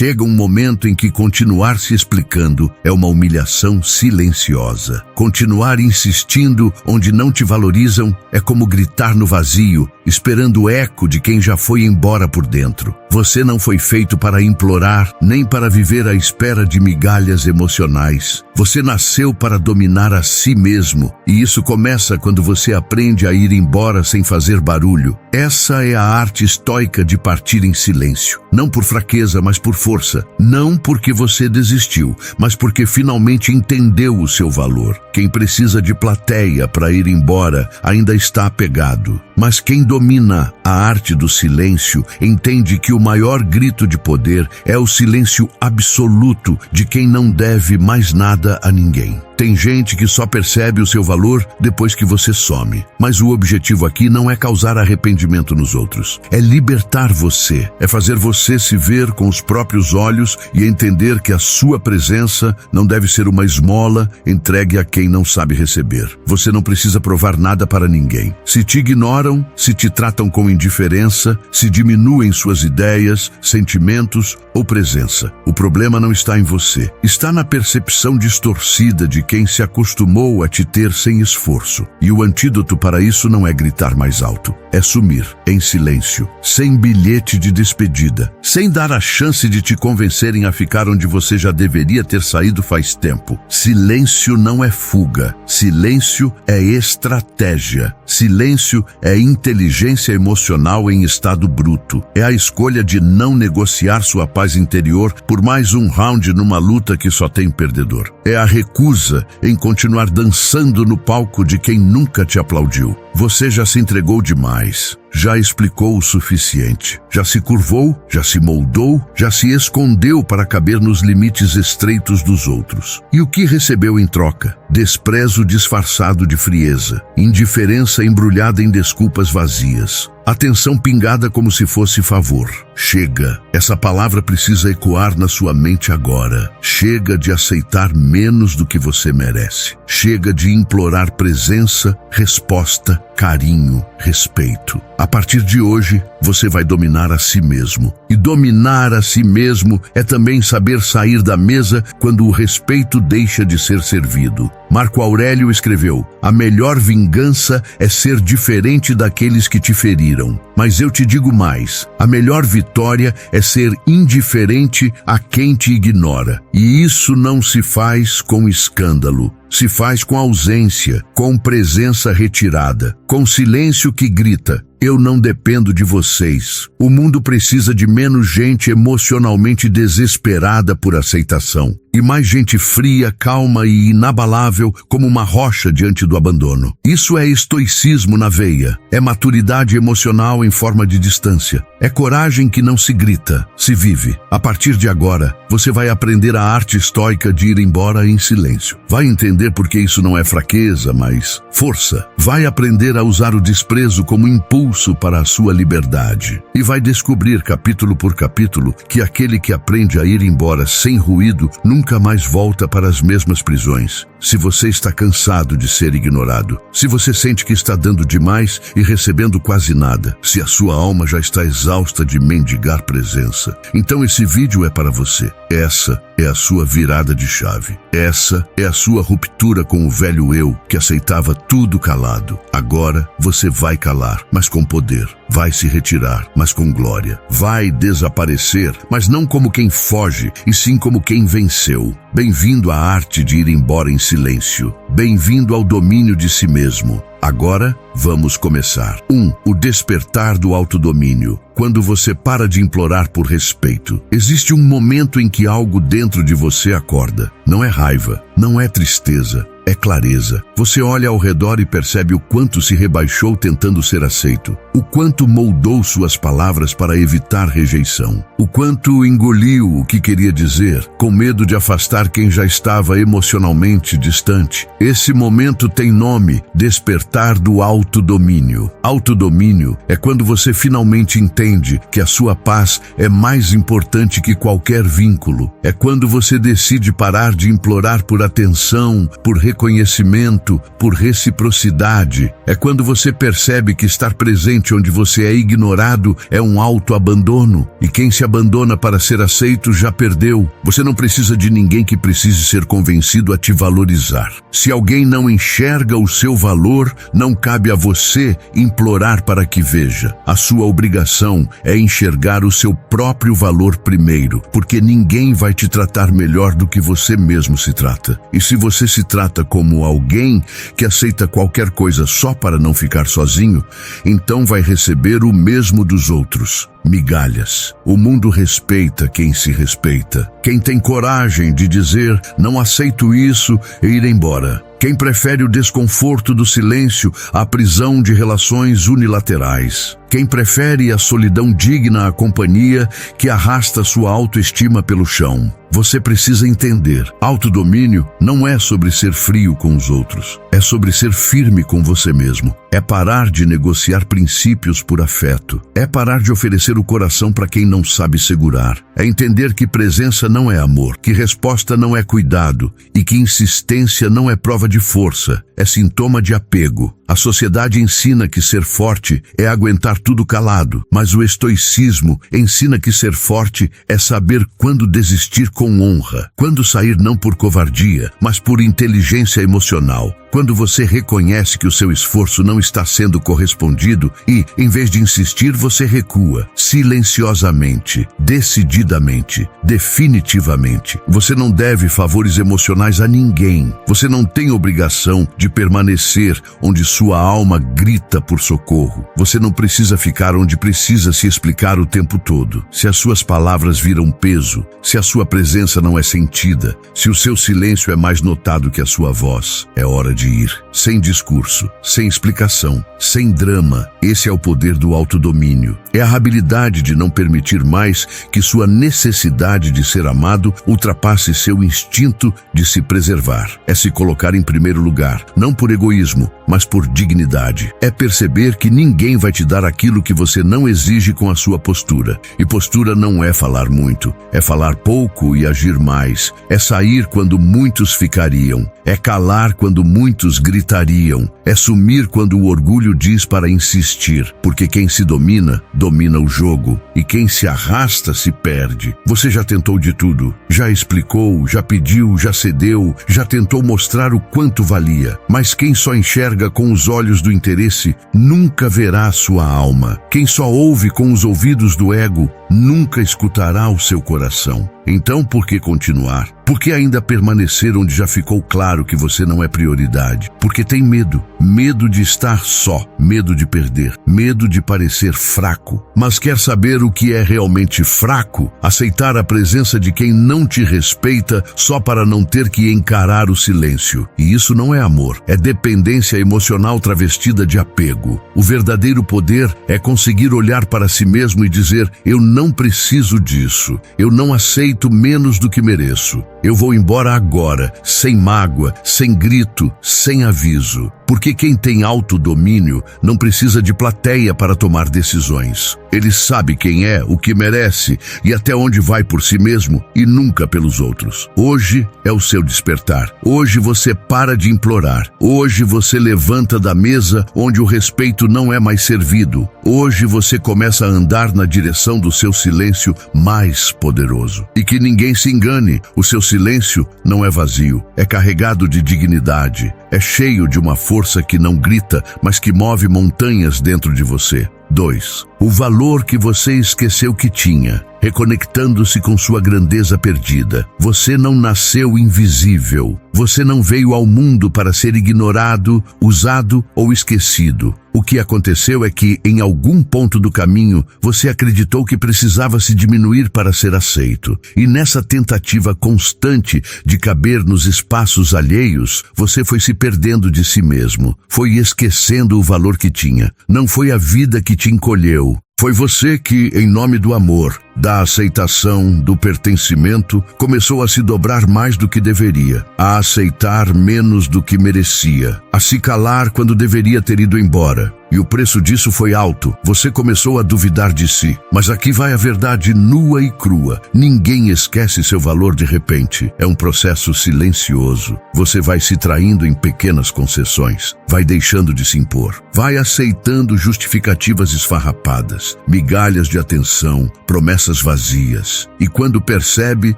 Chega um momento em que continuar se explicando é uma humilhação silenciosa. Continuar insistindo onde não te valorizam é como gritar no vazio, esperando o eco de quem já foi embora por dentro. Você não foi feito para implorar, nem para viver à espera de migalhas emocionais. Você nasceu para dominar a si mesmo, e isso começa quando você aprende a ir embora sem fazer barulho. Essa é a arte estoica de partir em silêncio. Não por fraqueza, mas por força. Não porque você desistiu, mas porque finalmente entendeu o seu valor. Quem precisa de plateia para ir embora ainda está apegado. Mas quem domina a arte do silêncio entende que o maior grito de poder é o silêncio absoluto de quem não deve mais nada a ninguém. Tem gente que só percebe o seu valor depois que você some. Mas o objetivo aqui não é causar arrependimento nos outros. É libertar você. É fazer você se ver com os próprios olhos e entender que a sua presença não deve ser uma esmola entregue a quem não sabe receber. Você não precisa provar nada para ninguém. Se te ignoram, se te tratam com indiferença, se diminuem suas ideias, sentimentos ou presença, o problema não está em você. Está na percepção distorcida de quem se acostumou a te ter sem esforço. E o antídoto para isso não é gritar mais alto. É sumir, em silêncio, sem bilhete de despedida, sem dar a chance de te convencerem a ficar onde você já deveria ter saído faz tempo. Silêncio não é fuga. Silêncio é estratégia. Silêncio é inteligência emocional em estado bruto. É a escolha de não negociar sua paz interior por mais um round numa luta que só tem perdedor. É a recusa em continuar dançando no palco de quem nunca te aplaudiu. Você já se entregou demais, já explicou o suficiente, já se curvou, já se moldou, já se escondeu para caber nos limites estreitos dos outros. E o que recebeu em troca? Desprezo disfarçado de frieza, indiferença embrulhada em desculpas vazias, atenção pingada como se fosse favor. Chega. Essa palavra precisa ecoar na sua mente agora. Chega de aceitar menos do que você merece. Chega de implorar presença, resposta, carinho, respeito. A partir de hoje, você vai dominar a si mesmo. E dominar a si mesmo é também saber sair da mesa quando o respeito deixa de ser servido. Marco Aurélio escreveu: a melhor vingança é ser diferente daqueles que te feriram. Mas eu te digo mais, a melhor vitória é ser indiferente a quem te ignora. E isso não se faz com escândalo. Se faz com ausência, com presença retirada, com silêncio que grita: eu não dependo de vocês. O mundo precisa de menos gente emocionalmente desesperada por aceitação e mais gente fria, calma e inabalável como uma rocha diante do abandono. Isso é estoicismo na veia. É maturidade emocional em forma de distância. É coragem que não se grita, se vive. A partir de agora, você vai aprender a arte estoica de ir embora em silêncio. Vai entender por que isso não é fraqueza, mas força. Vai aprender a usar o desprezo como impulso para a sua liberdade. E vai descobrir, capítulo por capítulo, que aquele que aprende a ir embora sem ruído nunca mais volta para as mesmas prisões. Se você está cansado de ser ignorado, se você sente que está dando demais e recebendo quase nada, se a sua alma já está exausta de mendigar presença, então esse vídeo é para você. Essa é a sua virada de chave. Essa é a sua ruptura com o velho eu que aceitava tudo calado. Agora você vai calar, mas com poder. Vai se retirar, mas com glória. Vai desaparecer, mas não como quem foge, e sim como quem venceu. Bem-vindo à arte de ir embora em silêncio. Bem-vindo ao domínio de si mesmo. Agora, vamos começar. 1. O despertar do autodomínio. Quando você para de implorar por respeito, existe um momento em que algo dentro de você acorda. Não é raiva, não é tristeza, é clareza. Você olha ao redor e percebe o quanto se rebaixou tentando ser aceito, o quanto moldou suas palavras para evitar rejeição, o quanto engoliu o que queria dizer, com medo de afastar quem já estava emocionalmente distante. Esse momento tem nome: despertar do autodomínio. Autodomínio é quando você finalmente entende entende que a sua paz é mais importante que qualquer vínculo. É quando você decide parar de implorar por atenção, por reconhecimento, por reciprocidade. É quando você percebe que estar presente onde você é ignorado é um autoabandono, e quem se abandona para ser aceito já perdeu. Você não precisa de ninguém que precise ser convencido a te valorizar. Se alguém não enxerga o seu valor, não cabe a você implorar para que veja. A sua obrigação é enxergar o seu próprio valor primeiro, porque ninguém vai te tratar melhor do que você mesmo se trata. E se você se trata como alguém que aceita qualquer coisa só para não ficar sozinho, então vai receber o mesmo dos outros. Migalhas. O mundo respeita quem se respeita. Quem tem coragem de dizer, não aceito isso, e ir embora. Quem prefere o desconforto do silêncio à prisão de relações unilaterais. Quem prefere a solidão digna à companhia que arrasta sua autoestima pelo chão. Você precisa entender, autodomínio não é sobre ser frio com os outros, é sobre ser firme com você mesmo. É parar de negociar princípios por afeto. É parar de oferecer o coração para quem não sabe segurar. É entender que presença não é amor, que resposta não é cuidado e que insistência não é prova de força, é sintoma de apego. A sociedade ensina que ser forte é aguentar tudo calado, mas o estoicismo ensina que ser forte é saber quando desistir com honra, quando sair não por covardia, mas por inteligência emocional. Quando você reconhece que o seu esforço não está sendo correspondido e, em vez de insistir, você recua, silenciosamente, decididamente, definitivamente. Você não deve favores emocionais a ninguém. Você não tem obrigação de permanecer onde sua alma grita por socorro. Você não precisa ficar onde precisa se explicar o tempo todo. Se as suas palavras viram peso, se a sua presença não é sentida, se o seu silêncio é mais notado que a sua voz, é hora de ir, sem discurso, sem explicação, sem drama. Esse é o poder do autodomínio. É a habilidade de não permitir mais que sua necessidade de ser amado ultrapasse seu instinto de se preservar. É se colocar em primeiro lugar, não por egoísmo, mas por dignidade. É perceber que ninguém vai te dar aquilo que você não exige com a sua postura. E postura não é falar muito, é falar pouco e agir mais. É sair quando muitos ficariam. É calar quando muitos gritariam. É sumir quando o orgulho diz para insistir. Porque quem se domina, domina o jogo. E quem se arrasta, se perde. Você já tentou de tudo. Já explicou, já pediu, já cedeu, já tentou mostrar o quanto valia. Mas quem só enxerga com os olhos do interesse, nunca verá a sua alma. Quem só ouve com os ouvidos do ego, nunca escutará o seu coração. Então, por que continuar? Por que ainda permanecer onde já ficou claro que você não é prioridade? Porque tem medo. Medo de estar só, medo de perder, medo de parecer fraco. Mas quer saber o que é realmente fraco? Aceitar a presença de quem não te respeita só para não ter que encarar o silêncio. E isso não é amor, é dependência emocional travestida de apego. O verdadeiro poder é conseguir olhar para si mesmo e dizer, eu não preciso disso, eu não aceito menos do que mereço. Eu vou embora agora, sem mágoa, sem grito, sem aviso. Porque quem tem autodomínio não precisa de plateia para tomar decisões. Ele sabe quem é, o que merece e até onde vai por si mesmo e nunca pelos outros. Hoje é o seu despertar. Hoje você para de implorar. Hoje você levanta da mesa onde o respeito não é mais servido. Hoje você começa a andar na direção do seu silêncio mais poderoso. E que ninguém se engane, o seu silêncio não é vazio, é carregado de dignidade, é cheio de uma força que não grita, mas que move montanhas dentro de você. 2. O valor que você esqueceu que tinha, reconectando-se com sua grandeza perdida. Você não nasceu invisível. Você não veio ao mundo para ser ignorado, usado ou esquecido. O que aconteceu é que, em algum ponto do caminho, você acreditou que precisava se diminuir para ser aceito. E nessa tentativa constante de caber nos espaços alheios, você foi se perdendo de si mesmo. Foi esquecendo o valor que tinha. Não foi a vida que te encolheu. Foi você que, em nome do amor, da aceitação, do pertencimento, começou a se dobrar mais do que deveria, a aceitar menos do que merecia, a se calar quando deveria ter ido embora. e o preço disso foi alto. Você começou a duvidar de si. Mas aqui vai a verdade nua e crua. Ninguém esquece seu valor de repente. É um processo silencioso. Você vai se traindo em pequenas concessões. Vai deixando de se impor. Vai aceitando justificativas esfarrapadas, migalhas de atenção, promessas vazias. E quando percebe,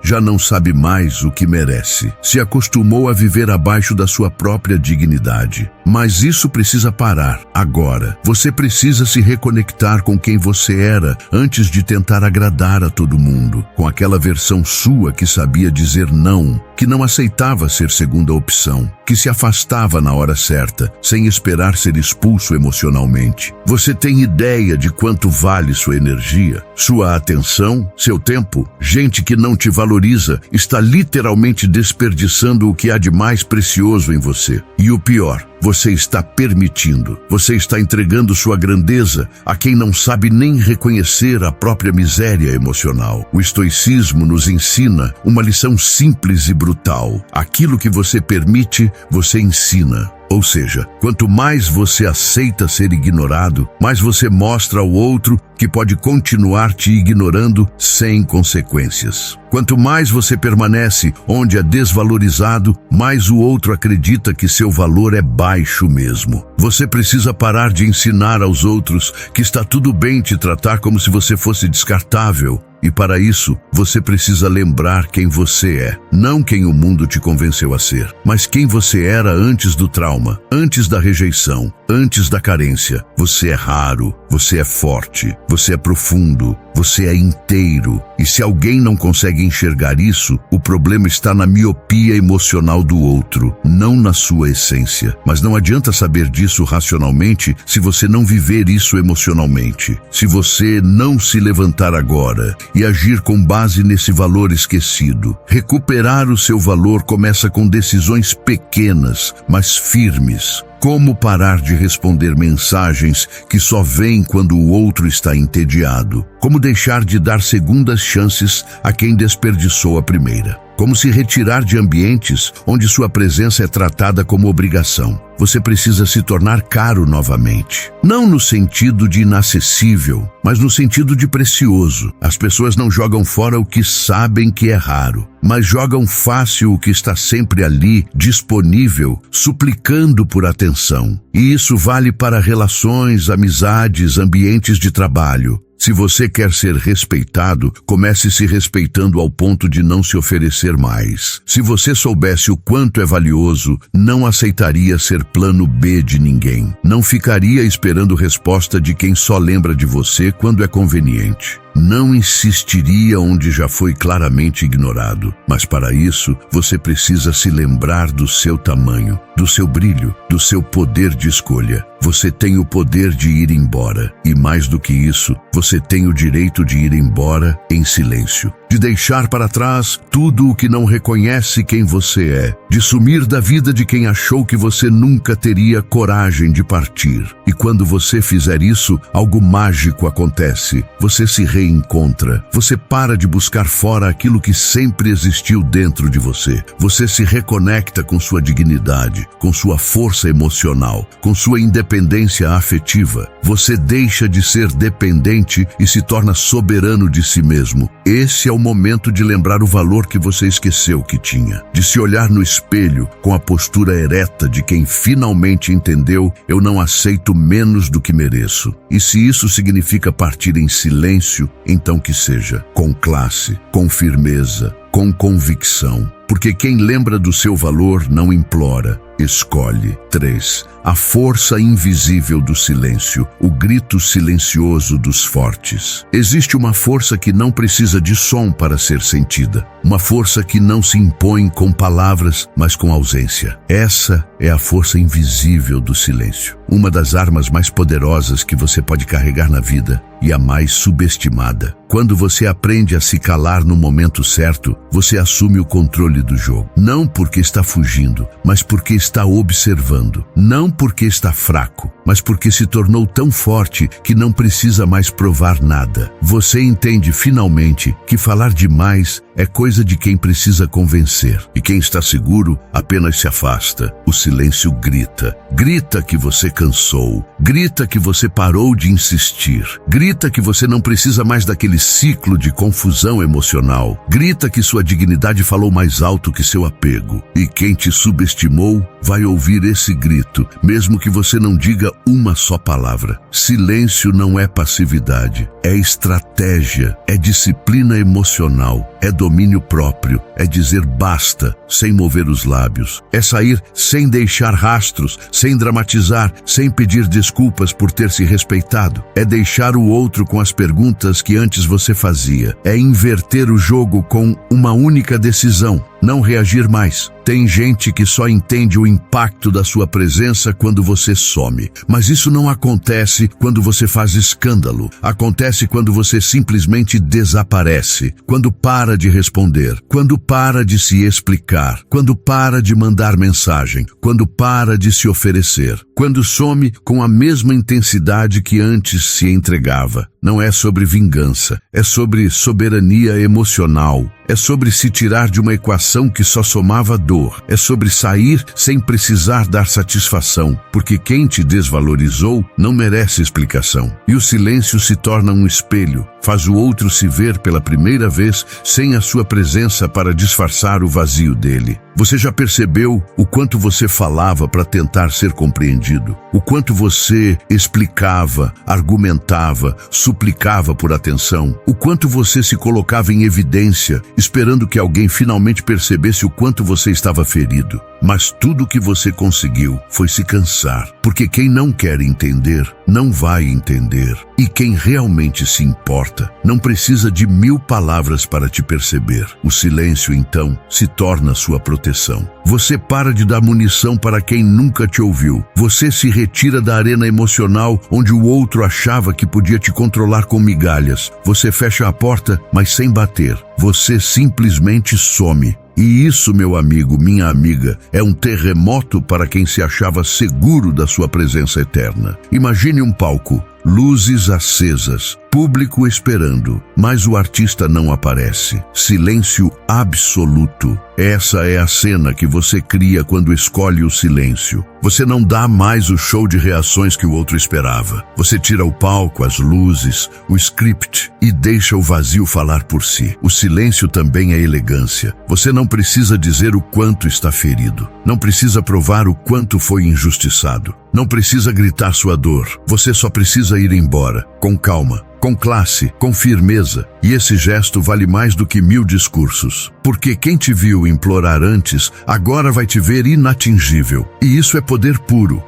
já não sabe mais o que merece. Se acostumou a viver abaixo da sua própria dignidade. Mas isso precisa parar agora. Você precisa se reconectar com quem você era antes de tentar agradar a todo mundo, com aquela versão sua que sabia dizer não, que não aceitava ser segunda opção, que se afastava na hora certa, sem esperar ser expulso emocionalmente. Você tem ideia de quanto vale sua energia, sua atenção, seu tempo? Gente que não te valoriza está literalmente desperdiçando o que há de mais precioso em você. E o pior, você está permitindo, você está entregando sua grandeza a quem não sabe nem reconhecer a própria miséria emocional. O estoicismo nos ensina uma lição simples e brutal. Aquilo que você permite, você ensina. Ou seja, quanto mais você aceita ser ignorado, mais você mostra ao outro que pode continuar te ignorando sem consequências. Quanto mais você permanece onde é desvalorizado, mais o outro acredita que seu valor é baixo mesmo. Você precisa parar de ensinar aos outros que está tudo bem te tratar como se você fosse descartável. E para isso, você precisa lembrar quem você é. Não quem o mundo te convenceu a ser, mas quem você era antes do trauma, antes da rejeição, antes da carência. Você é raro, você é forte, você é profundo, você é inteiro. E se alguém não consegue enxergar isso, o problema está na miopia emocional do outro, não na sua essência. Mas não adianta saber disso racionalmente se você não viver isso emocionalmente. Se você não se levantar agora e agir com base nesse valor esquecido. Recuperar o seu valor começa com decisões pequenas, mas firmes. Como parar de responder mensagens que só vêm quando o outro está entediado? Como deixar de dar segundas chances a quem desperdiçou a primeira? Como se retirar de ambientes onde sua presença é tratada como obrigação? Você precisa se tornar caro novamente. Não no sentido de inacessível, mas no sentido de precioso. As pessoas não jogam fora o que sabem que é raro, mas jogam fácil o que está sempre ali, disponível, suplicando por atenção. E isso vale para relações, amizades, ambientes de trabalho. Se você quer ser respeitado, comece se respeitando ao ponto de não se oferecer mais. Se você soubesse o quanto é valioso, não aceitaria ser plano B de ninguém. Não ficaria esperando resposta de quem só lembra de você quando é conveniente. Não insistiria onde já foi claramente ignorado. Mas para isso, você precisa se lembrar do seu tamanho, do seu brilho, do seu poder de escolha. Você tem o poder de ir embora. E mais do que isso, você tem o direito de ir embora em silêncio. De deixar para trás tudo o que não reconhece quem você é. De sumir da vida de quem achou que você nunca teria coragem de partir. E quando você fizer isso, algo mágico acontece. Você se reencontra. Você para de buscar fora aquilo que sempre existiu dentro de você. Você se reconecta com sua dignidade, com sua força emocional, com sua independência afetiva. Você deixa de ser dependente e se torna soberano de si mesmo. Esse é o momento de lembrar o valor que você esqueceu que tinha. De se olhar no espelho com a postura ereta de quem finalmente entendeu: eu não aceito menos do que mereço. E se isso significa partir em silêncio, então que seja, com classe, com firmeza, com convicção. Porque quem lembra do seu valor não implora, escolhe. 3. A força invisível do silêncio, o grito silencioso dos fortes. Existe uma força que não precisa de som para ser sentida. Uma força que não se impõe com palavras, mas com ausência. Essa é a força invisível do silêncio. Uma das armas mais poderosas que você pode carregar na vida e a mais subestimada. Quando você aprende a se calar no momento certo, você assume o controle do jogo. Não porque está fugindo, mas porque está observando, não porque está fraco, mas porque se tornou tão forte que não precisa mais provar nada. Você entende finalmente que falar demais é coisa de quem precisa convencer, e quem está seguro apenas se afasta. O silêncio grita. Grita que você cansou. Grita que você parou de insistir. Grita que você não precisa mais daquele ciclo de confusão emocional. Grita que sua dignidade falou mais alto que seu apego. E quem te subestimou vai ouvir esse grito, mesmo que você não diga uma só palavra. Silêncio não é passividade, é estratégia, é disciplina emocional, é domínio próprio, é dizer basta sem mover os lábios, é sair sem deixar rastros, sem dramatizar, sem pedir desculpas por ter se respeitado, é deixar o outro com as perguntas que antes você fazia, é inverter o jogo com uma única decisão, não reagir mais. Tem gente que só entende o impacto da sua presença quando você some. Mas isso não acontece quando você faz escândalo. Acontece quando você simplesmente desaparece. Quando para de responder. Quando para de se explicar. Quando para de mandar mensagem. Quando para de se oferecer. Quando some com a mesma intensidade que antes se entregava. Não é sobre vingança, é sobre soberania emocional, é sobre se tirar de uma equação que só somava dor, é sobre sair sem precisar dar satisfação, porque quem te desvalorizou não merece explicação. E o silêncio se torna um espelho, faz o outro se ver pela primeira vez sem a sua presença para disfarçar o vazio dele. Você já percebeu o quanto você falava para tentar ser compreendido? O quanto você explicava, argumentava, suplicava por atenção? O quanto você se colocava em evidência, esperando que alguém finalmente percebesse o quanto você estava ferido? Mas tudo o que você conseguiu foi se cansar, porque quem não quer entender, não vai entender. E quem realmente se importa, não precisa de 1000 palavras para te perceber. O silêncio, então, se torna sua proteção. Você para de dar munição para quem nunca te ouviu. Você se retira da arena emocional onde o outro achava que podia te controlar com migalhas. Você fecha a porta, mas sem bater. Você simplesmente some. E isso, meu amigo, minha amiga, é um terremoto para quem se achava seguro da sua presença eterna. Imagine um palco, luzes acesas, público esperando, mas o artista não aparece. Silêncio absoluto. Essa é a cena que você cria quando escolhe o silêncio. Você não dá mais o show de reações que o outro esperava. Você tira o palco, as luzes, o script e deixa o vazio falar por si. O silêncio também é elegância. Você não precisa dizer o quanto está ferido. Não precisa provar o quanto foi injustiçado. Não precisa gritar sua dor. Você só precisa ir embora, com calma, com classe, com firmeza. E esse gesto vale mais do que 1000 discursos. Porque quem te viu implorar antes, agora vai te ver inatingível. E isso é poder puro.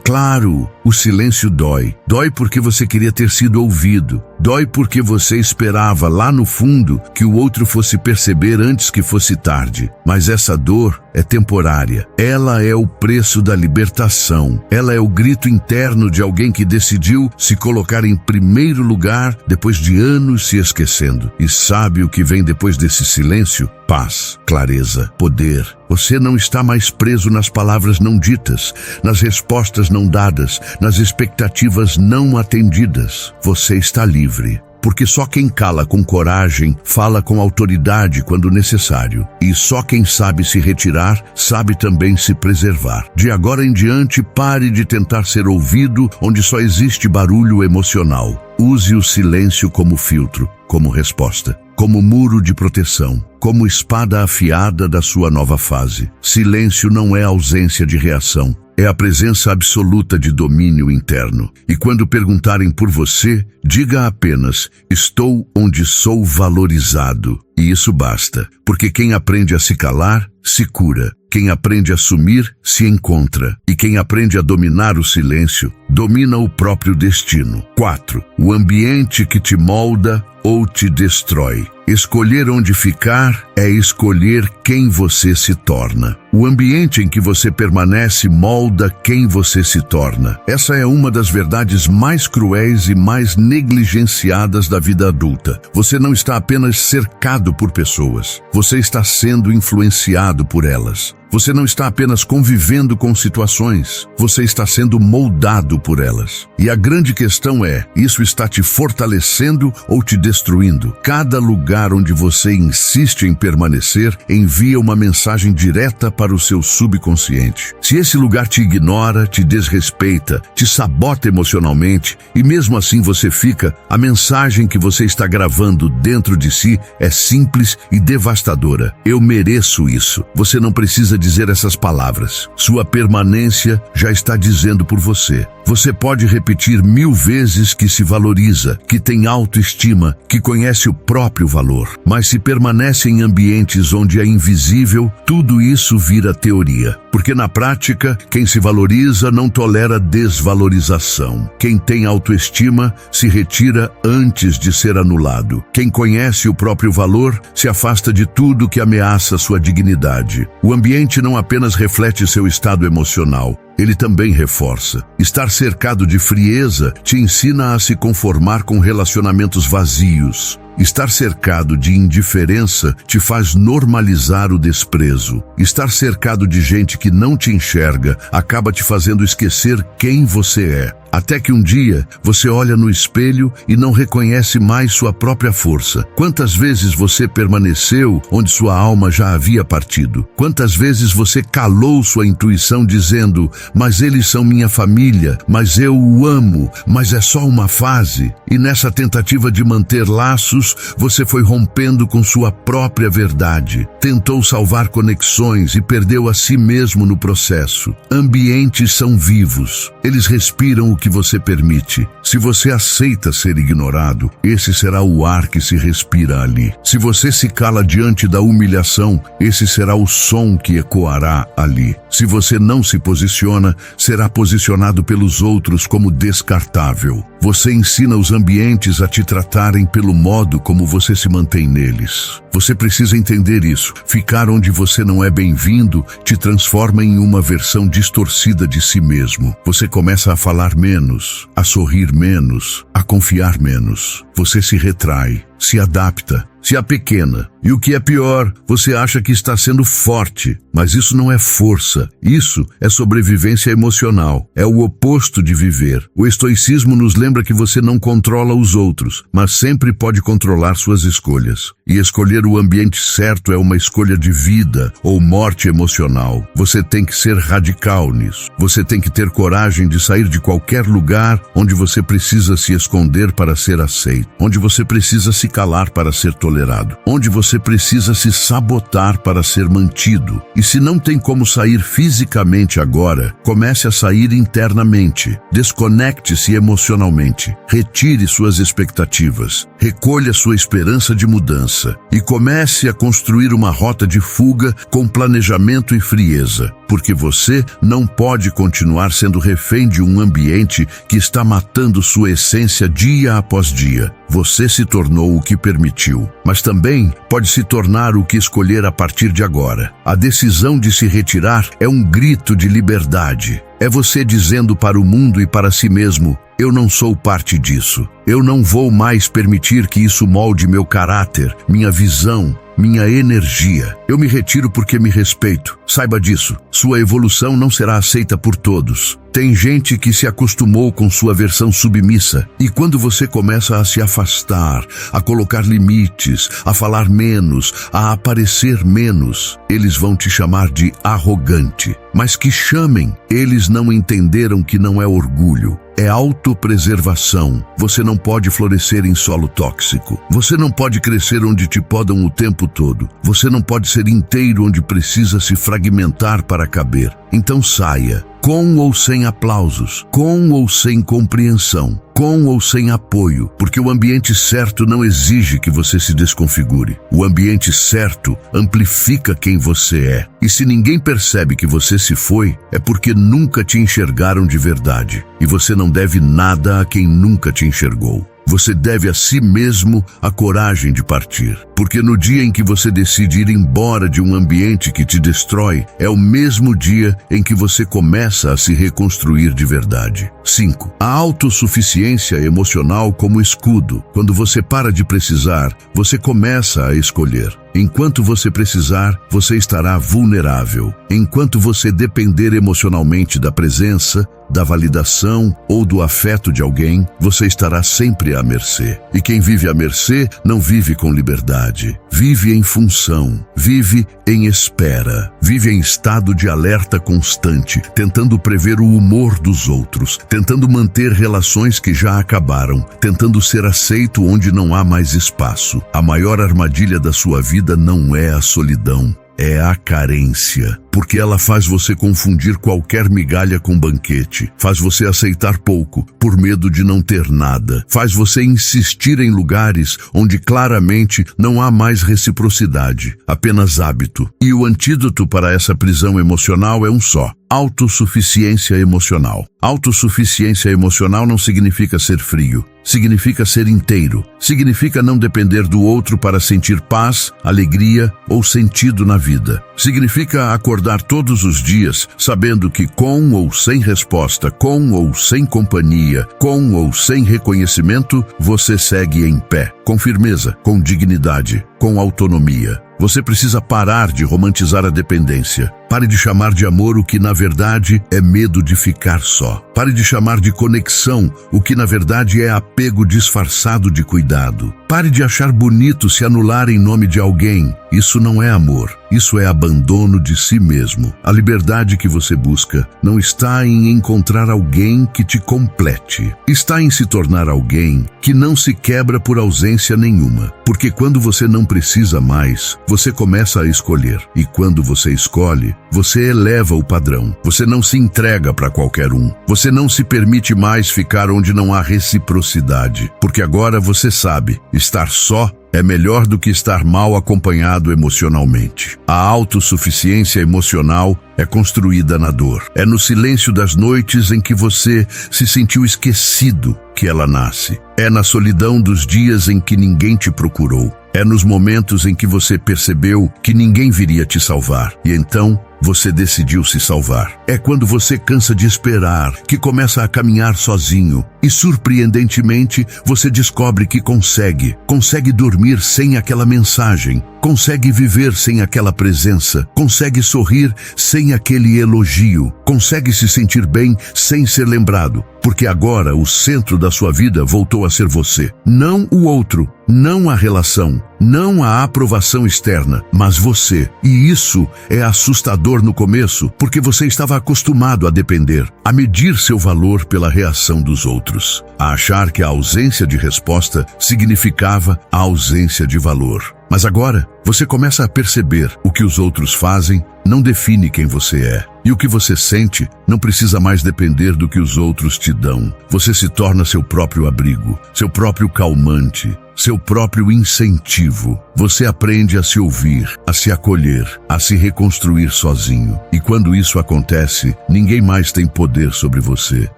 Claro, o silêncio dói. Dói porque você queria ter sido ouvido. Dói porque você esperava lá no fundo que o outro fosse perceber antes que fosse tarde. Mas essa dor é temporária. Ela é o preço da libertação. Ela é o grito interno de alguém que decidiu se colocar em primeiro lugar depois de anos se esquecendo. E sabe o que vem depois desse silêncio? Paz, clareza, poder. Você não está mais preso nas palavras não ditas, nas respostas não dadas, nas expectativas não atendidas. Você está livre. Porque só quem cala com coragem fala com autoridade quando necessário. E só quem sabe se retirar, sabe também se preservar. De agora em diante, pare de tentar ser ouvido onde só existe barulho emocional. Use o silêncio como filtro, como resposta, como muro de proteção, como espada afiada da sua nova fase. Silêncio não é ausência de reação. É a presença absoluta de domínio interno. E quando perguntarem por você, diga apenas: estou onde sou valorizado. E isso basta, porque quem aprende a se calar, se cura. Quem aprende a sumir, se encontra. E quem aprende a dominar o silêncio, domina o próprio destino. 4. O ambiente que te molda ou te destrói. Escolher onde ficar é escolher quem você se torna. O ambiente em que você permanece molda quem você se torna. Essa é uma das verdades mais cruéis e mais negligenciadas da vida adulta. Você não está apenas cercado por pessoas. Você está sendo influenciado por elas. Você não está apenas convivendo com situações, você está sendo moldado por elas. E a grande questão é, isso está te fortalecendo ou te destruindo? Cada lugar onde você insiste em permanecer envia uma mensagem direta para o seu subconsciente. Se esse lugar te ignora, te desrespeita, te sabota emocionalmente e mesmo assim você fica, a mensagem que você está gravando dentro de si é simples e devastadora. Eu mereço isso. Você não precisa dizer essas palavras. Sua permanência já está dizendo por você. Você pode repetir 1000 vezes que se valoriza, que tem autoestima, que conhece o próprio valor. Mas se permanece em ambientes onde é invisível, tudo isso vira teoria. Porque na prática, quem se valoriza não tolera desvalorização. Quem tem autoestima se retira antes de ser anulado. Quem conhece o próprio valor se afasta de tudo que ameaça sua dignidade. O ambiente não apenas reflete seu estado emocional, ele também reforça. Estar cercado de frieza te ensina a se conformar com relacionamentos vazios. Estar cercado de indiferença te faz normalizar o desprezo. Estar cercado de gente que não te enxerga acaba te fazendo esquecer quem você é. Até que um dia você olha no espelho e não reconhece mais sua própria força. Quantas vezes você permaneceu onde sua alma já havia partido? Quantas vezes você calou sua intuição dizendo, mas eles são minha família, mas eu o amo, mas é só uma fase? E nessa tentativa de manter laços, você foi rompendo com sua própria verdade. Tentou salvar conexões e perdeu a si mesmo no processo. Ambientes são vivos. Eles respiram o que você permite. Se você aceita ser ignorado, esse será o ar que se respira ali. Se você se cala diante da humilhação, esse será o som que ecoará ali. Se você não se posiciona, será posicionado pelos outros como descartável. Você ensina os ambientes a te tratarem pelo modo como você se mantém neles. Você precisa entender isso. Ficar onde você não é bem-vindo te transforma em uma versão distorcida de si mesmo. Você começa a falar menos, a sorrir menos, a confiar menos. Você se retrai, se adapta, se apequena. E o que é pior, você acha que está sendo forte, mas isso não é força. Isso é sobrevivência emocional. É o oposto de viver. O estoicismo nos lembra que você não controla os outros, mas sempre pode controlar suas escolhas. E escolher o ambiente certo é uma escolha de vida ou morte emocional. Você tem que ser radical nisso. Você tem que ter coragem de sair de qualquer lugar onde você precisa se esconder para ser aceito, onde você precisa se calar para ser tolerado, onde você precisa se sabotar para ser mantido. E se não tem como sair fisicamente agora, comece a sair internamente. Desconecte-se emocionalmente. Retire suas expectativas. Recolha sua esperança de mudança. E comece a construir uma rota de fuga com planejamento e frieza. Porque você não pode continuar sendo refém de um ambiente que está matando sua essência dia após dia. Você se tornou o que permitiu, mas também pode se tornar o que escolher a partir de agora. A decisão de se retirar é um grito de liberdade. É você dizendo para o mundo e para si mesmo, eu não sou parte disso. Eu não vou mais permitir que isso molde meu caráter, minha visão, minha energia. Eu me retiro porque me respeito. Saiba disso. Sua evolução não será aceita por todos. Tem gente que se acostumou com sua versão submissa. E quando você começa a se afastar, a colocar limites, a falar menos, a aparecer menos, eles vão te chamar de arrogante. Mas que chamem, eles não entenderam que não é orgulho. É autopreservação. Você não pode florescer em solo tóxico. Você não pode crescer onde te podam o tempo todo. Você não pode ser inteiro onde precisa se fragmentar para caber. Então saia, com ou sem aplausos, com ou sem compreensão, com ou sem apoio, porque o ambiente certo não exige que você se desconfigure. O ambiente certo amplifica quem você é. E se ninguém percebe que você se foi, é porque nunca te enxergaram de verdade. E você não deve nada a quem nunca te enxergou. Você deve a si mesmo a coragem de partir. Porque no dia em que você decide ir embora de um ambiente que te destrói, é o mesmo dia em que você começa a se reconstruir de verdade. 5. A autossuficiência emocional como escudo. Quando você para de precisar, você começa a escolher. Enquanto você precisar, você estará vulnerável. Enquanto você depender emocionalmente da presença, da validação ou do afeto de alguém, você estará sempre à mercê. E quem vive à mercê não vive com liberdade. Vive em função, vive em espera, vive em estado de alerta constante, tentando prever o humor dos outros, tentando manter relações que já acabaram, tentando ser aceito onde não há mais espaço. A maior armadilha da sua vida não é a solidão, é a carência, porque ela faz você confundir qualquer migalha com banquete, faz você aceitar pouco por medo de não ter nada, faz você insistir em lugares onde claramente não há mais reciprocidade, apenas hábito. E o antídoto para essa prisão emocional é um só: autossuficiência emocional. Autossuficiência emocional não significa ser frio, significa ser inteiro, significa não depender do outro para sentir paz, alegria ou sentido na vida. Significa acordar todos os dias sabendo que com ou sem resposta, com ou sem companhia, com ou sem reconhecimento, você segue em pé, com firmeza, com dignidade, com autonomia. Você precisa parar de romantizar a dependência. Pare de chamar de amor o que na verdade é medo de ficar só. Pare de chamar de conexão o que na verdade é apego disfarçado de cuidado. Pare de achar bonito se anular em nome de alguém. Isso não é amor. Isso é abandono de si mesmo. A liberdade que você busca não está em encontrar alguém que te complete. Está em se tornar alguém que não se quebra por ausência nenhuma. Porque quando você não precisa mais, você começa a escolher. E quando você escolhe, você eleva o padrão. Você não se entrega para qualquer um. Você não se permite mais ficar onde não há reciprocidade. Porque agora você sabe, estar só é melhor do que estar mal acompanhado emocionalmente. A autossuficiência emocional é construída na dor. É no silêncio das noites em que você se sentiu esquecido que ela nasce. É na solidão dos dias em que ninguém te procurou. É nos momentos em que você percebeu que ninguém viria te salvar. E então você decidiu se salvar. É quando você cansa de esperar, que começa a caminhar sozinho. E surpreendentemente, você descobre que consegue dormir sem aquela mensagem, consegue viver sem aquela presença, consegue sorrir sem aquele elogio, consegue se sentir bem sem ser lembrado, porque agora o centro da sua vida voltou a ser você, não o outro, não a relação, não a aprovação externa, mas você. E isso é assustador no começo, porque você estava acostumado a depender, a medir seu valor pela reação dos outros, a achar que a ausência de resposta significava a ausência de valor. Mas agora, você começa a perceber o que os outros fazem não define quem você é. E o que você sente não precisa mais depender do que os outros te dão. Você se torna seu próprio abrigo, seu próprio calmante, seu próprio incentivo. Você aprende a se ouvir, a se acolher, a se reconstruir sozinho. E quando isso acontece, ninguém mais tem poder sobre você.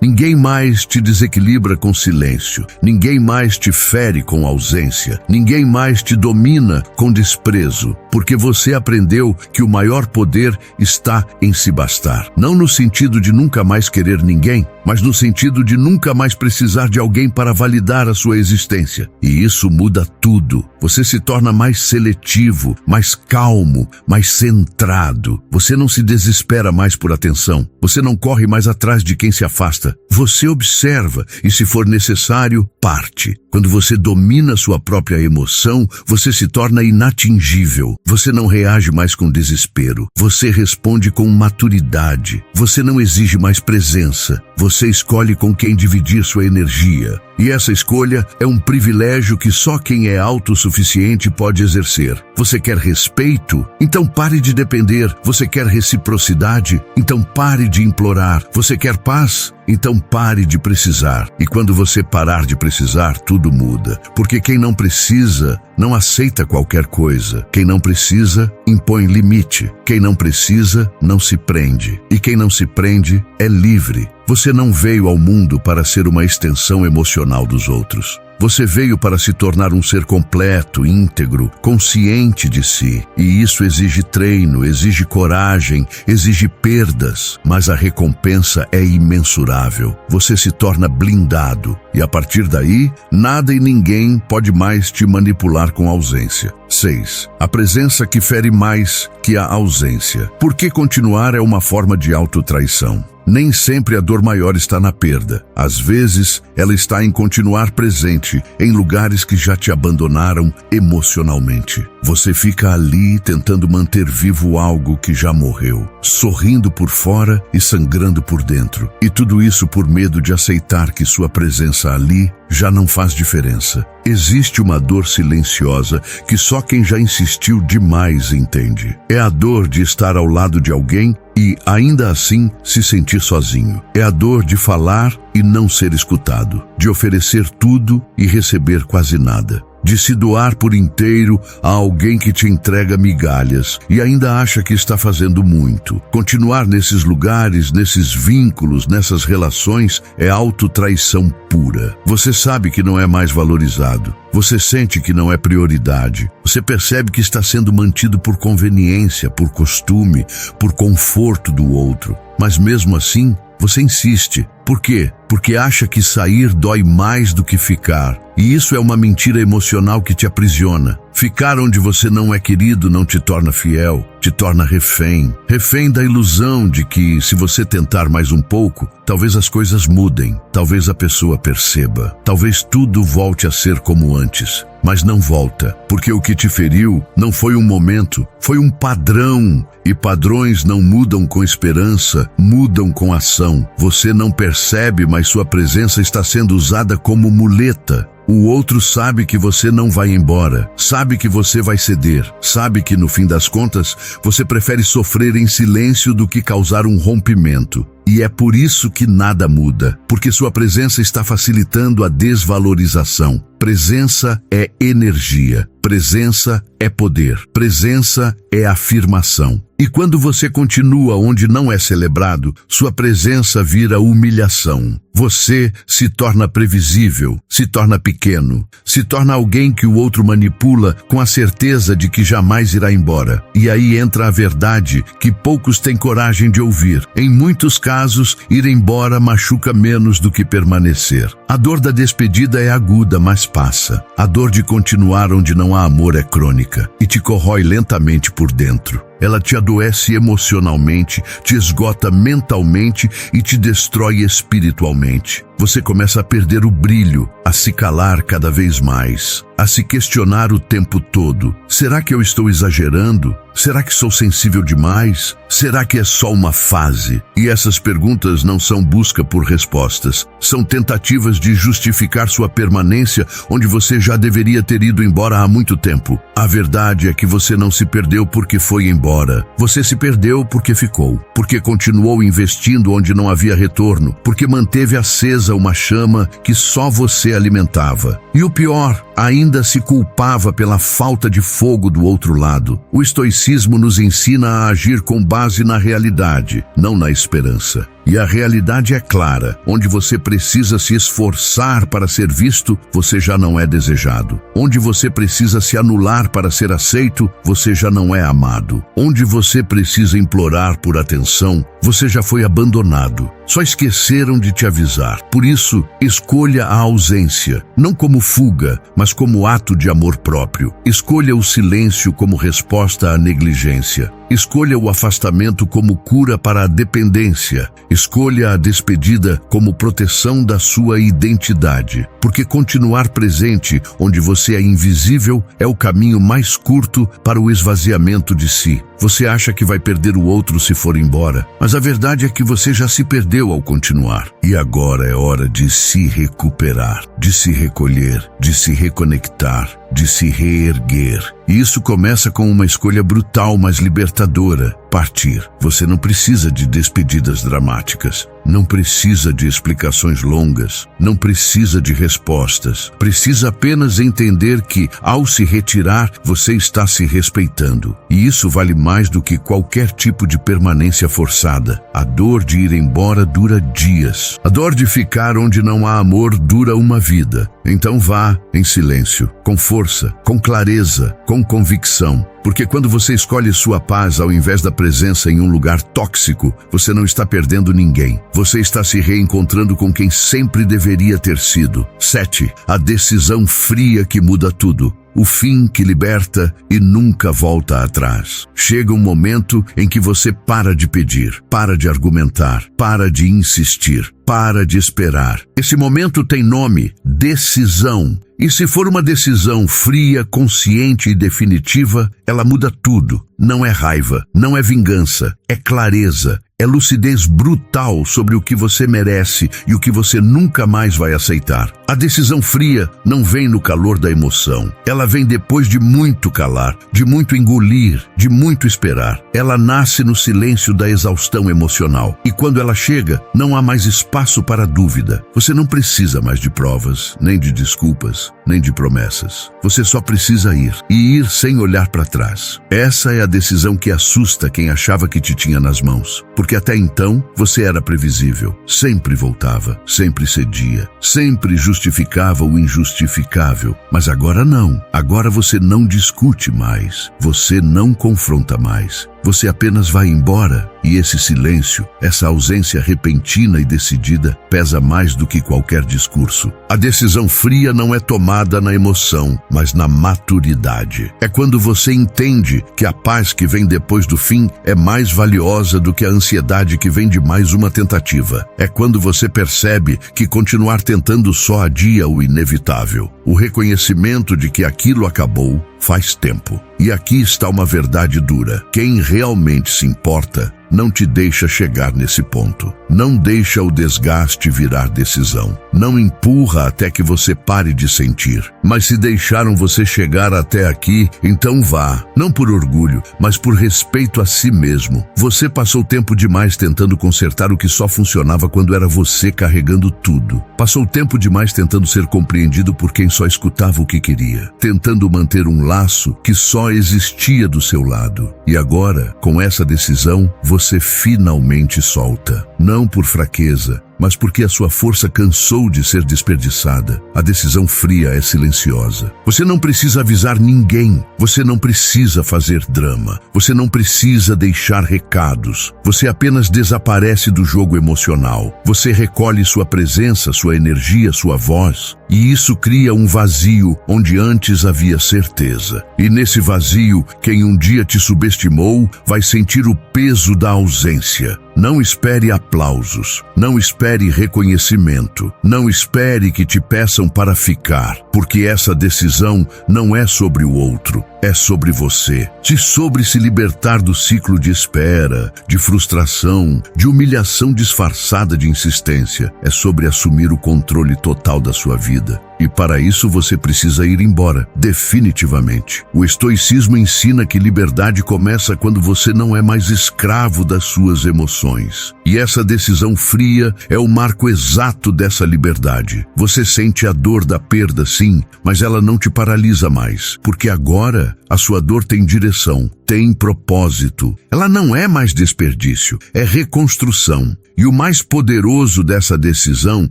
Ninguém mais te desequilibra com silêncio. Ninguém mais te fere com ausência. Ninguém mais te domina com desprezo. Porque você aprendeu que o maior poder está em se bastar. Não no sentido de nunca mais querer ninguém, mas no sentido de nunca mais precisar de alguém para validar a sua existência. E isso muda tudo. Você se torna mais seletivo, mais calmo, mais centrado. Você não se desespera mais por atenção. Você não corre mais atrás de quem se afasta. Você observa e, se for necessário, parte. Quando você domina sua própria emoção, você se torna inatingível. Você não reage mais com desespero. Você responde com maturidade. Você não exige mais presença. Você escolhe com quem dividir sua energia. E essa escolha é um privilégio que só quem é autossuficiente pode exercer. Você quer respeito? Então pare de depender. Você quer reciprocidade? Então pare de implorar. Você quer paz? Então pare de precisar. E quando você parar de precisar, tudo muda. Porque quem não precisa, não aceita qualquer coisa. Quem não precisa, impõe limite. Quem não precisa, não se prende. E quem não se prende, é livre. Você não veio ao mundo para ser uma extensão emocional dos outros. Você veio para se tornar um ser completo, íntegro, consciente de si. E isso exige treino, exige coragem, exige perdas, mas a recompensa é imensurável. Você se torna blindado e a partir daí, nada e ninguém pode mais te manipular com ausência. 6. A presença que fere mais que a ausência. Por que continuar é uma forma de autotraição? Nem sempre a dor maior está na perda. Às vezes, ela está em continuar presente em lugares que já te abandonaram emocionalmente. Você fica ali tentando manter vivo algo que já morreu, sorrindo por fora e sangrando por dentro. E tudo isso por medo de aceitar que sua presença ali já não faz diferença. Existe uma dor silenciosa que só quem já insistiu demais entende. É a dor de estar ao lado de alguém e, ainda assim, se sentir sozinho. É a dor de falar e não ser escutado, de oferecer tudo e receber quase nada, de se doar por inteiro a alguém que te entrega migalhas e ainda acha que está fazendo muito. Continuar nesses lugares, nesses vínculos, nessas relações é autotraição pura. Você sabe que não é mais valorizado. Você sente que não é prioridade. Você percebe que está sendo mantido por conveniência, por costume, por conforto do outro. Mas mesmo assim, você insiste. Por quê? Porque acha que sair dói mais do que ficar. E isso é uma mentira emocional que te aprisiona. Ficar onde você não é querido não te torna fiel, te torna refém. Refém da ilusão de que, se você tentar mais um pouco, talvez as coisas mudem, talvez a pessoa perceba, talvez tudo volte a ser como antes. Mas não volta, porque o que te feriu não foi um momento, foi um padrão. E padrões não mudam com esperança, mudam com ação. Você não percebe, mas sua presença está sendo usada como muleta. O outro sabe que você não vai embora, sabe que você vai ceder, sabe que no fim das contas você prefere sofrer em silêncio do que causar um rompimento. E é por isso que nada muda, porque sua presença está facilitando a desvalorização. Presença é energia, presença é poder, presença é afirmação. E quando você continua onde não é celebrado, sua presença vira humilhação. Você se torna previsível, se torna pequeno, se torna alguém que o outro manipula com a certeza de que jamais irá embora. E aí entra a verdade que poucos têm coragem de ouvir. Em muitos casos, ir embora machuca menos do que permanecer. A dor da despedida é aguda, mas passa. A dor de continuar onde não há amor é crônica e te corrói lentamente por dentro. Ela te adoece emocionalmente, te esgota mentalmente e te destrói espiritualmente. Você começa a perder o brilho, a se calar cada vez mais, a se questionar o tempo todo. Será que eu estou exagerando? Será que sou sensível demais? Será que é só uma fase? E essas perguntas não são busca por respostas. São tentativas de justificar sua permanência onde você já deveria ter ido embora há muito tempo. A verdade é que você não se perdeu porque foi embora. Você se perdeu porque ficou. Porque continuou investindo onde não havia retorno. Porque manteve acesa uma chama que só você alimentava. E o pior, ainda se culpava pela falta de fogo do outro lado. O estoicismo nos ensina a agir com base na realidade, não na esperança. E a realidade é clara. Onde você precisa se esforçar para ser visto, você já não é desejado. Onde você precisa se anular para ser aceito, você já não é amado. Onde você precisa implorar por atenção, você já foi abandonado. Só esqueceram de te avisar. Por isso, escolha a ausência, não como fuga, mas como ato de amor próprio. Escolha o silêncio como resposta à negligência. Escolha o afastamento como cura para a dependência. Escolha a despedida como proteção da sua identidade. Porque continuar presente onde você é invisível é o caminho mais curto para o esvaziamento de si. Você acha que vai perder o outro se for embora, mas a verdade é que você já se perdeu ao continuar. E agora é hora de se recuperar, de se recolher, de se reconectar, de se reerguer. E isso começa com uma escolha brutal, mas libertadora. partir. Você não precisa de despedidas dramáticas. Não precisa de explicações longas. Não precisa de respostas. Precisa apenas entender que, ao se retirar, você está se respeitando. E isso vale mais do que qualquer tipo de permanência forçada. A dor de ir embora dura dias. A dor de ficar onde não há amor dura uma vida. Então vá em silêncio, com força, com clareza, com convicção. Porque quando você escolhe sua paz ao invés da presença em um lugar tóxico, você não está perdendo ninguém. Você está se reencontrando com quem sempre deveria ter sido. 7. A decisão fria que muda tudo. O fim que liberta e nunca volta atrás. Chega um momento em que você para de pedir, para de argumentar, para de insistir, para de esperar. Esse momento tem nome: decisão. E se for uma decisão fria, consciente e definitiva, ela muda tudo. Não é raiva, não é vingança, é clareza. É lucidez brutal sobre o que você merece e o que você nunca mais vai aceitar. A decisão fria não vem no calor da emoção. Ela vem depois de muito calar, de muito engolir, de muito esperar. Ela nasce no silêncio da exaustão emocional. E quando ela chega, não há mais espaço para dúvida. Você não precisa mais de provas, nem de desculpas, nem de promessas. Você só precisa ir, e ir sem olhar para trás. Essa é a decisão que assusta quem achava que te tinha nas mãos. Porque até então, você era previsível. Sempre voltava, sempre cedia, sempre justificava o injustificável. Mas agora não. Agora você não discute mais. Você não confronta mais. Você apenas vai embora, e esse silêncio, essa ausência repentina e decidida, pesa mais do que qualquer discurso. A decisão fria não é tomada na emoção, mas na maturidade. É quando você entende que a paz que vem depois do fim é mais valiosa do que a ansiedade que vem de mais uma tentativa. É quando você percebe que continuar tentando só adia o inevitável. O reconhecimento de que aquilo acabou faz tempo. E aqui está uma verdade dura. Quem realmente se importa não te deixa chegar nesse ponto. Não deixa o desgaste virar decisão. Não empurra até que você pare de sentir. Mas se deixaram você chegar até aqui, então vá. Não por orgulho, mas por respeito a si mesmo. Você passou tempo demais tentando consertar o que só funcionava quando era você carregando tudo. Passou tempo demais tentando ser compreendido por quem só escutava o que queria. Tentando manter um laço que só existia do seu lado. E agora, com essa decisão, você finalmente solta. Não por fraqueza, mas porque a sua força cansou de ser desperdiçada. A decisão fria é silenciosa. Você não precisa avisar ninguém. Você não precisa fazer drama. Você não precisa deixar recados. Você apenas desaparece do jogo emocional. Você recolhe sua presença, sua energia, sua voz. E isso cria um vazio onde antes havia certeza. E nesse vazio, quem um dia te subestimou vai sentir o peso da ausência. Não espere aplausos, não espere reconhecimento, não espere que te peçam para ficar, porque essa decisão não é sobre o outro, é sobre você. Sobre se libertar do ciclo de espera, de frustração, de humilhação disfarçada de insistência. É sobre assumir o controle total da sua vida. E para isso você precisa ir embora, definitivamente. O estoicismo ensina que liberdade começa quando você não é mais escravo das suas emoções. E essa decisão fria é o marco exato dessa liberdade. Você sente a dor da perda, sim, mas ela não te paralisa mais, porque agora a sua dor tem direção, tem propósito. Ela não é mais desperdício, é reconstrução. E o mais poderoso dessa decisão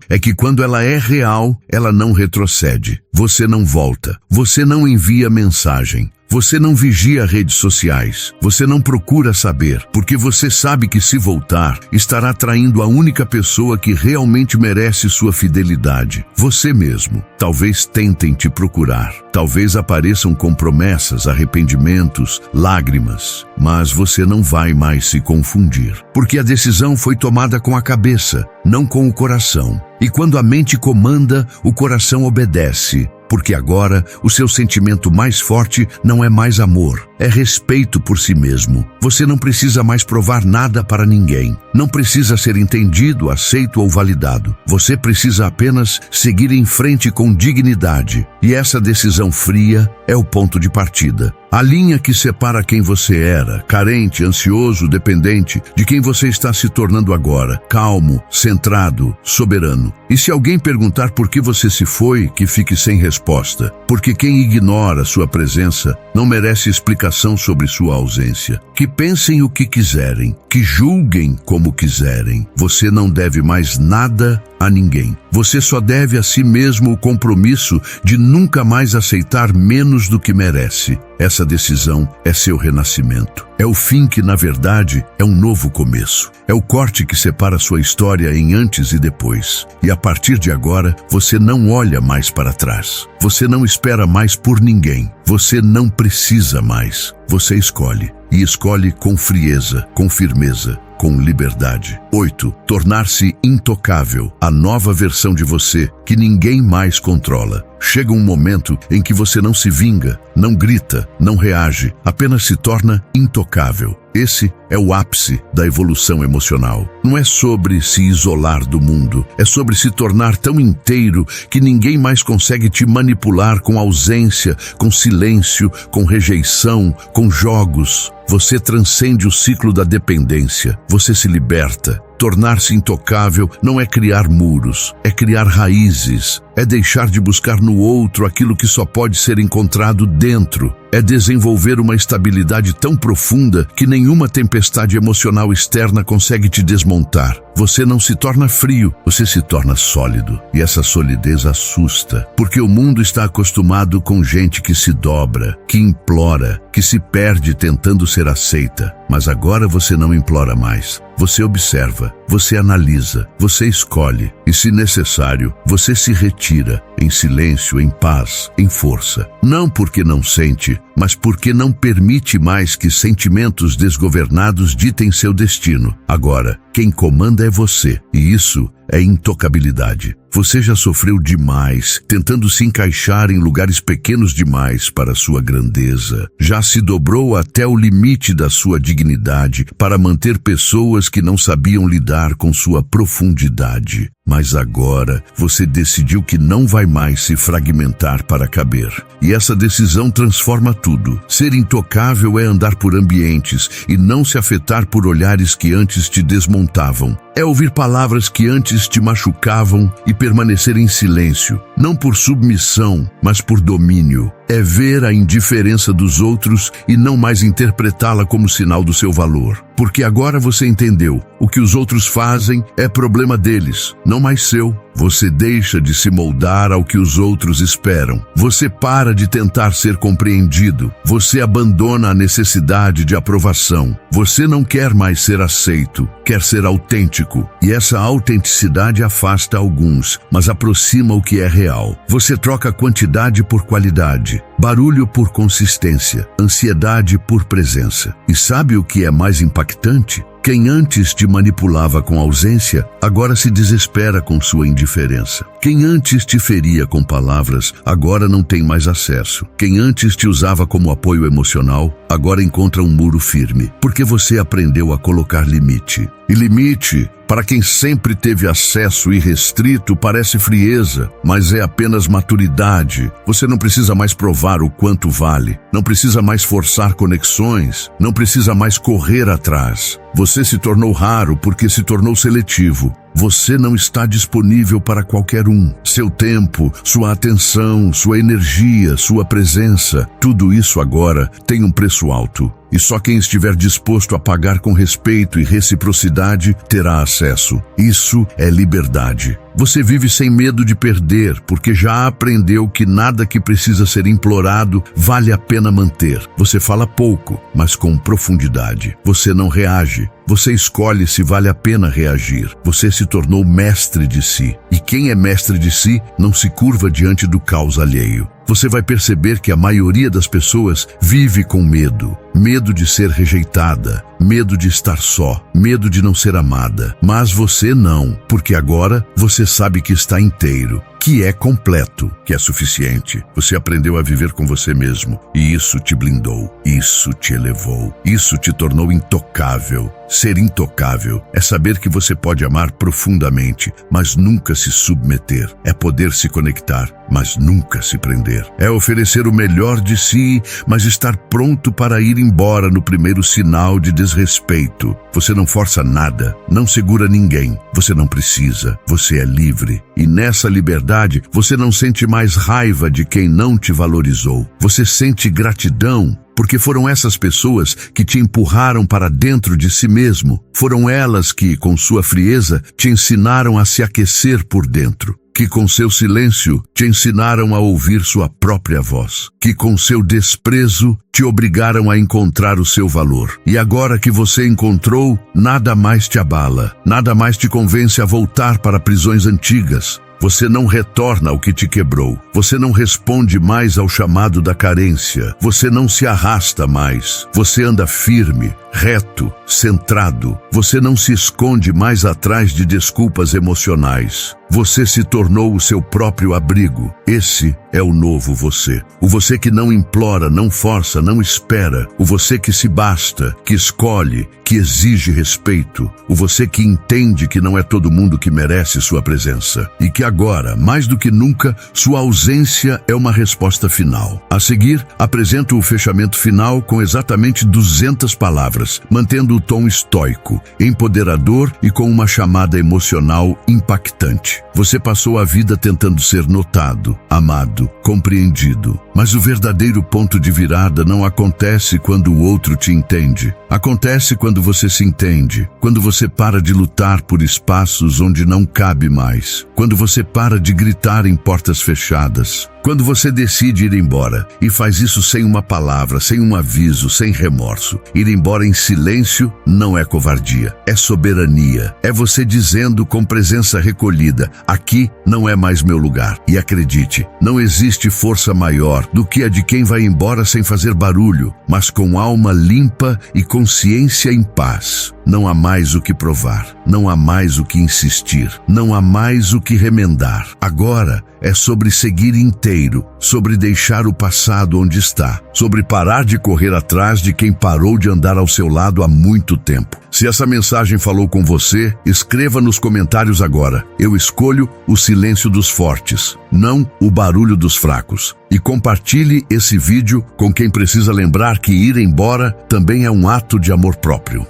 é que quando ela é real, ela não retrocede. Você não volta, você não envia mensagem. Você não vigia redes sociais, você não procura saber, porque você sabe que se voltar, estará traindo a única pessoa que realmente merece sua fidelidade, você mesmo. Talvez tentem te procurar, talvez apareçam com promessas, arrependimentos, lágrimas, mas você não vai mais se confundir, porque a decisão foi tomada com a cabeça, não com o coração. E quando a mente comanda, o coração obedece. porque agora o seu sentimento mais forte não é mais amor, é respeito por si mesmo. Você não precisa mais provar nada para ninguém. Não precisa ser entendido, aceito ou validado. Você precisa apenas seguir em frente com dignidade. E essa decisão fria é o ponto de partida. A linha que separa quem você era, carente, ansioso, dependente, de quem você está se tornando agora, calmo, centrado, soberano. E se alguém perguntar por que você se foi, que fique sem resposta, porque quem ignora sua presença não merece explicação sobre sua ausência. Que pensem o que quiserem, que julguem como quiserem. Você não deve mais nada a ninguém. Você só deve a si mesmo o compromisso de nunca mais aceitar menos do que merece. Essa decisão é seu renascimento. É o fim que, na verdade, é um novo começo. É o corte que separa sua história em antes e depois. E a partir de agora, você não olha mais para trás. Você não espera mais por ninguém. Você não precisa mais. Você escolhe. E escolhe com frieza, com firmeza, com liberdade. 8. Tornar-se intocável, a nova versão de você que ninguém mais controla. Chega um momento em que você não se vinga, não grita, não reage, apenas se torna intocável. Esse é o ápice da evolução emocional. Não é sobre se isolar do mundo, é sobre se tornar tão inteiro que ninguém mais consegue te manipular com ausência, com silêncio, com rejeição, com jogos. Você transcende o ciclo da dependência, você se liberta. Tornar-se intocável não é criar muros, é criar raízes, é deixar de buscar no outro aquilo que só pode ser encontrado dentro. É desenvolver uma estabilidade tão profunda que nenhuma tempestade emocional externa consegue te desmontar. Você não se torna frio, você se torna sólido. E essa solidez assusta, porque o mundo está acostumado com gente que se dobra, que implora, que se perde tentando ser aceita. Mas agora você não implora mais. Você observa, você analisa, você escolhe. E, se necessário, você se retira, em silêncio, em paz, em força. Não porque não sente, mas porque não permite mais que sentimentos desgovernados ditem seu destino. Agora, quem comanda é você, e isso é intocabilidade. Você já sofreu demais, tentando se encaixar em lugares pequenos demais para sua grandeza. Já se dobrou até o limite da sua dignidade para manter pessoas que não sabiam lidar com sua profundidade. Mas agora você decidiu que não vai mais se fragmentar para caber. E essa decisão transforma tudo. Ser intocável é andar por ambientes e não se afetar por olhares que antes te desmontavam. É ouvir palavras que antes te machucavam e permanecer em silêncio, não por submissão, mas por domínio. É ver a indiferença dos outros e não mais interpretá-la como sinal do seu valor. Porque agora você entendeu, o que os outros fazem é problema deles, não mais seu. Você deixa de se moldar ao que os outros esperam. Você para de tentar ser compreendido. Você abandona a necessidade de aprovação. Você não quer mais ser aceito, quer ser autêntico. E essa autenticidade afasta alguns, mas aproxima o que é real. Você troca quantidade por qualidade, barulho por consistência, ansiedade por presença. E sabe o que é mais impactante? Quem antes te manipulava com ausência, agora se desespera com sua indiferença. Quem antes te feria com palavras, agora não tem mais acesso. Quem antes te usava como apoio emocional, agora encontra um muro firme, porque você aprendeu a colocar limite. E limite, para quem sempre teve acesso irrestrito, parece frieza, mas é apenas maturidade. Você não precisa mais provar o quanto vale, não precisa mais forçar conexões, não precisa mais correr atrás. Você se tornou raro porque se tornou seletivo. Você não está disponível para qualquer um. Seu tempo, sua atenção, sua energia, sua presença, tudo isso agora tem um preço alto. E só quem estiver disposto a pagar com respeito e reciprocidade terá acesso. Isso é liberdade. Você vive sem medo de perder, porque já aprendeu que nada que precisa ser implorado vale a pena manter. Você fala pouco, mas com profundidade. Você não reage. Você escolhe se vale a pena reagir. Você se tornou mestre de si. E quem é mestre de si não se curva diante do caos alheio. Você vai perceber que a maioria das pessoas vive com medo. medo de ser rejeitada, medo de estar só, medo de não ser amada. Mas você não, porque agora você sabe que está inteiro, que é completo, que é suficiente. Você aprendeu a viver com você mesmo, e isso te blindou, isso te elevou, isso te tornou intocável. Ser intocável é saber que você pode amar profundamente, mas nunca se submeter. É poder se conectar, mas nunca se prender. É oferecer o melhor de si, mas estar pronto para ir embora no primeiro sinal de desrespeito. Você não força nada, não segura ninguém. Você não precisa, você é livre. E nessa liberdade, você não sente mais raiva de quem não te valorizou. Você sente gratidão, porque foram essas pessoas que te empurraram para dentro de si mesmo. Foram elas que, com sua frieza, te ensinaram a se aquecer por dentro. Que com seu silêncio te ensinaram a ouvir sua própria voz. Que com seu desprezo te obrigaram a encontrar o seu valor. E agora que você encontrou, nada mais te abala, nada mais te convence a voltar para prisões antigas. Você não retorna ao que te quebrou. Você não responde mais ao chamado da carência. Você não se arrasta mais. Você anda firme, reto, centrado. Você não se esconde mais atrás de desculpas emocionais. Você se tornou o seu próprio abrigo. Esse é o novo você. O você que não implora, não força, não espera. O você que se basta, que escolhe, que exige respeito. O você que entende que não é todo mundo que merece sua presença. E que agora, mais do que nunca, sua ausência é uma resposta final. A seguir, apresento o fechamento final com exatamente 200 palavras, mantendo o tom estoico, empoderador e com uma chamada emocional impactante. Você passou a vida tentando ser notado, amado, compreendido. Mas o verdadeiro ponto de virada não acontece quando o outro te entende. Acontece quando você se entende, quando você para de lutar por espaços onde não cabe mais, quando você para de gritar em portas fechadas, quando você decide ir embora e faz isso sem uma palavra, sem um aviso, sem remorso. Ir embora em silêncio não é covardia, é soberania. É você dizendo com presença recolhida: aqui não é mais meu lugar. E acredite, não existe força maior do que a de quem vai embora sem fazer barulho, mas com alma limpa e consciência em paz. Não há mais o que provar, não há mais o que insistir, não há mais o que remendar. Agora é sobre seguir inteiro, sobre deixar o passado onde está, sobre parar de correr atrás de quem parou de andar ao seu lado há muito tempo. Se essa mensagem falou com você, escreva nos comentários agora: eu escolho o silêncio dos fortes, não o barulho dos fracos. E compartilhe esse vídeo com quem precisa lembrar que ir embora também é um ato de amor próprio.